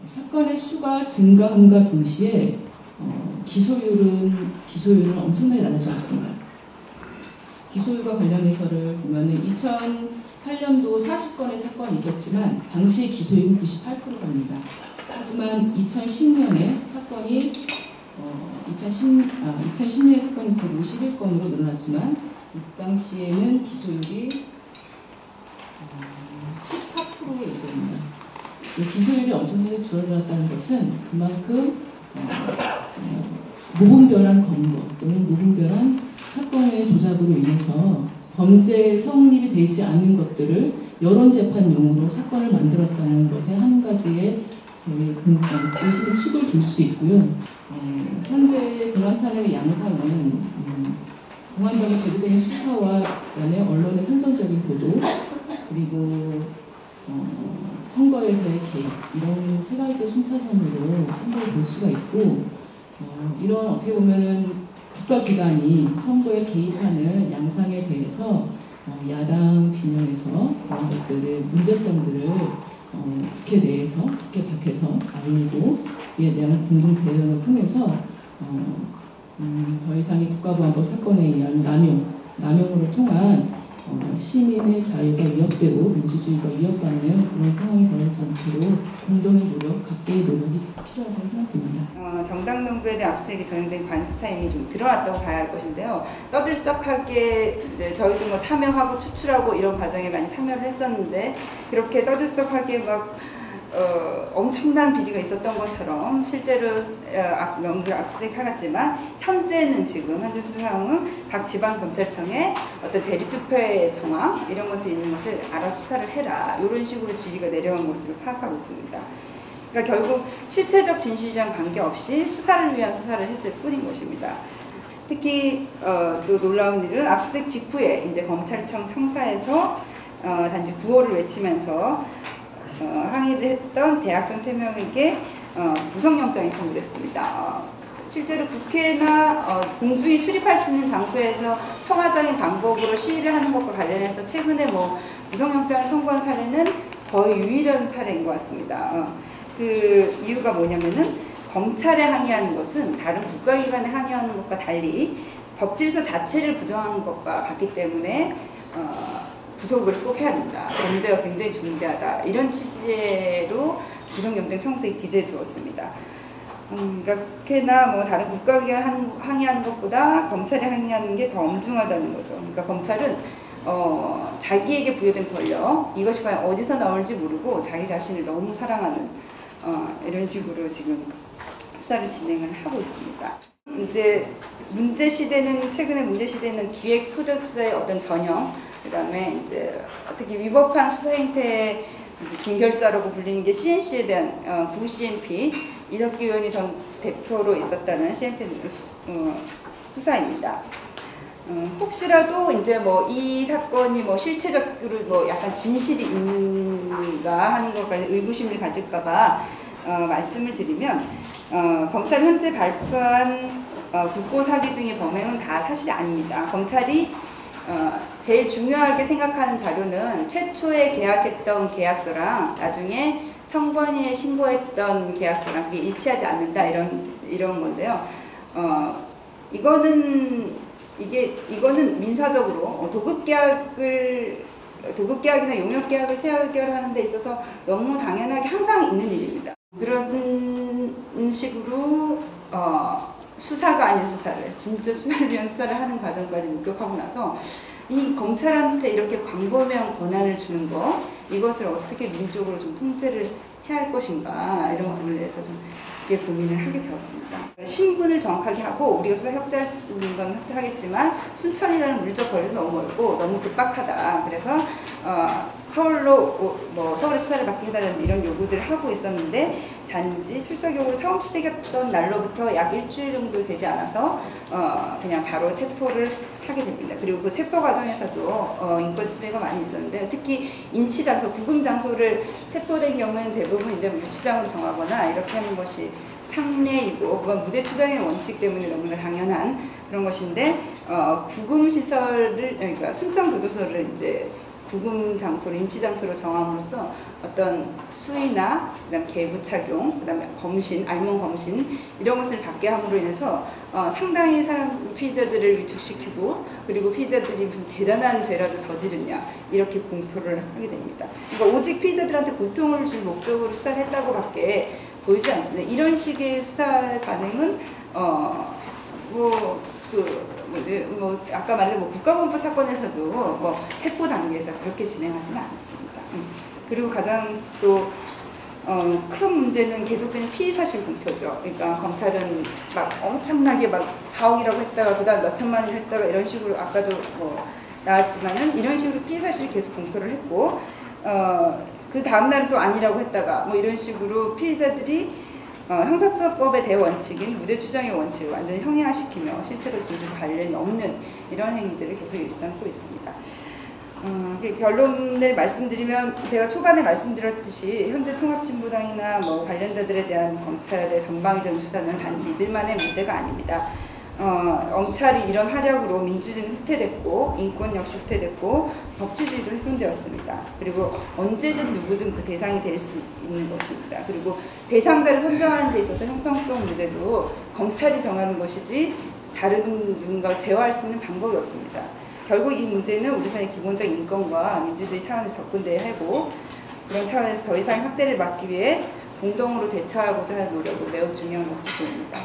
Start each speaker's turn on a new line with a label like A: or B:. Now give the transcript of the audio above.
A: 사건의 수가 증가함과 동시에 기소율은 엄청나게 낮아졌습니다. 기소율과 관련해서를 보면은 2008년도 40건의 사건이 있었지만 당시 기소율은 98%입니다. 하지만 2010년에 사건이 2010년에 사건이 151건으로 늘어났지만 이 당시에는 기소율이 14%에 이릅니다. 기소율이 엄청나게 줄어들었다는 것은 그만큼 무분별한 검거 또는 무분별한 사건의 조작으로 인해서 범죄 성립이 되지 않는 것들을 여론재판용으로 사건을 만들었다는 것에 한 가지의 저희 의심의 축을 둘 수 있고요. 현재 공안탄핵의 양상은 공안당의 계속적인 수사와 그다음에 언론의 선정적인 보도 그리고 선거에서의 개입 이런 세 가지 순차선으로 상당히 볼 수가 있고 이런 어떻게 보면은 국가기관이 선거에 개입하는 양상에 대해서 야당 진영에서 그런 것들의 문제점들을 국회 내에서 국회 밖에서 알리고 이에 대한 공동 대응을 통해서 더 이상의 국가보안법 사건에 의한 남용으로 통한 시민의 자유가 위협되고 민주주의가 위협받는 그런 상황이 벌어지지 않도록 공동의 노력, 각계의 노력이 필요하다고 생각됩니다.
B: 정당 명부에 대한 압수수색이 전형적인 관수사 이미 좀 드러났다고 봐야 할 것인데요. 떠들썩하게 이제 저희도 뭐 참여하고 추출하고 이런 과정에 많이 참여를 했었는데 그렇게 떠들썩하게 막 엄청난 비리가 있었던 것처럼 실제로 명부를 압수수색하겠지만 현재 수사 상황은 각 지방검찰청에 어떤 대리투표의 정황 이런 것들이 있는 것을 알아서 수사를 해라 이런 식으로 지휘가 내려온 것으로 파악하고 있습니다. 그러니까 결국 실체적 진실이랑 관계없이 수사를 위한 수사를 했을 뿐인 것입니다. 특히 또 놀라운 일은 압수수색 직후에 이제 검찰청 청사에서 단지 구호를 외치면서 항의를 했던 대학생 3명에게 구속영장이 청구됐습니다. 실제로 국회나 공중이 출입할 수 있는 장소에서 평화적인 방법으로 시위를 하는 것과 관련해서 최근에 구속영장을 청구한 사례는 거의 유일한 사례인 것 같습니다. 그 이유가 뭐냐면은 검찰에 항의하는 것은 다른 국가기관에 항의하는 것과 달리 법질서 자체를 부정하는 것과 같기 때문에 구속을 꼭 해야 된다. 범죄가 굉장히 중대하다. 이런 취지로 구속영장 청구에 기재해 두었습니다. 그러니까 국회나 다른 국가기관 항의하는 것보다 검찰에 항의하는 게 더 엄중하다는 거죠. 그러니까 검찰은 자기에게 부여된 권력, 이것이 과연 어디서 나올지 모르고 자기 자신을 너무 사랑하는 이런 식으로 지금 수사를 진행을 하고 있습니다. 이제 최근의 문제 시대는 기획 표적 수사의 어떤 전형, 그 다음에 이제 특히 위법한 수사 행태의 중결자라고 불리는 게 CNC에 대한 구-CNP, 이석기 의원이 전 대표로 있었다는 CNP 수사입니다. 혹시라도 이제 이 사건이 실체적으로 약간 진실이 있는가 하는 것 관련 의구심을 가질까봐 말씀을 드리면 검찰 현재 발표한 국고 사기 등의 범행은 다 사실이 아닙니다. 검찰이 제일 중요하게 생각하는 자료는 최초에 계약했던 계약서랑 나중에 성관위에 신고했던 계약서랑 그게 일치하지 않는다 이런 건데요. 이거는 민사적으로 도급계약이나 용역계약을 체결하는 데 있어서 너무 당연하게 항상 있는 일입니다. 그런 식으로 수사가 아닌 수사를, 진짜 수사를 위한 수사를 하는 과정까지 목격하고 나서 이 검찰한테 이렇게 광범위한 권한을 주는 것, 이것을 어떻게 민주적으로 좀 통제를 해야 할 것인가, 이런 부분에 대해서 좀 고민을 하게 되었습니다. 신분을 정확하게 하고 우리가 수사 협조할 수 있는 건 협조하겠지만 순천이라는 물리적 거리도 너무 멀고 너무 급박하다. 그래서 서울에 수사를 받게 해달라는 이런 요구들을 하고 있었는데 단지 출석 요구를 처음 시작했던 날로부터 약 일주일 정도 되지 않아서 그냥 바로 체포를 하게 됩니다. 그리고 그 체포 과정에서도 인권 침해가 많이 있었는데 특히 인치 장소, 구금 장소를 체포된 경우에는 대부분 이제 유치장으로 정하거나 이렇게 하는 것이 상례이고 그건 무죄 추정의 원칙 때문에 너무나 당연한 그런 것인데 구금 시설을 그러니까 순천 교도소를 이제 구금 장소로, 인치 장소로 정함으로써 어떤 수의나 그다음 계부 착용, 그다음에 검신, 알몸 검신 이런 것을 받게 함으로 인해서 상당히 피의자들을 위축시키고, 그리고 피의자들이 무슨 대단한 죄라도 저지르냐 이렇게 공표를 하게 됩니다. 그러니까 오직 피의자들한테 고통을 줄 목적으로 수사를 했다고밖에 보이지 않습니다. 이런 식의 수사 반응은 아까 말한 국가공포 사건에서도 체포 단계에서 그렇게 진행하지는 않았습니다. 그리고 가장 또 큰 문제는 계속되는 피의사실 공표죠. 그러니까 검찰은 막 엄청나게 막 4억이라고 했다가 그다음 몇 천만 원을 했다가 이런 식으로 아까도 나왔지만은 이런 식으로 피의사실 계속 공표를 했고, 그 다음날은 또 아니라고 했다가 이런 식으로 피의자들이 형사법의 대원칙인 무죄 추정의 원칙을 완전히 형이화시키며 실체로 진실 관련이 없는 이런 행위들을 계속 일삼고 있습니다. 결론을 말씀드리면, 제가 초반에 말씀드렸듯이 현재 통합진보당이나 관련자들에 대한 검찰의 전방위적인 수사는 단지 이들만의 문제가 아닙니다. 검찰이 이런 활약으로 민주주의는 후퇴됐고, 인권 역시 후퇴됐고, 법치주의도 훼손되었습니다. 그리고 언제든 누구든 그 대상이 될 수 있는 것입니다. 그리고 대상자를 선정하는 데 있어서 형평성 문제도 검찰이 정하는 것이지 다른 누군가 제어할 수 있는 방법이 없습니다. 결국 이 문제는 우리 사회의 기본적 인권과 민주주의 차원에서 접근돼야 하고, 그런 차원에서 더 이상 확대를 막기 위해 공동으로 대처하고자 하는 노력은 매우 중요한 것으로 보입니다.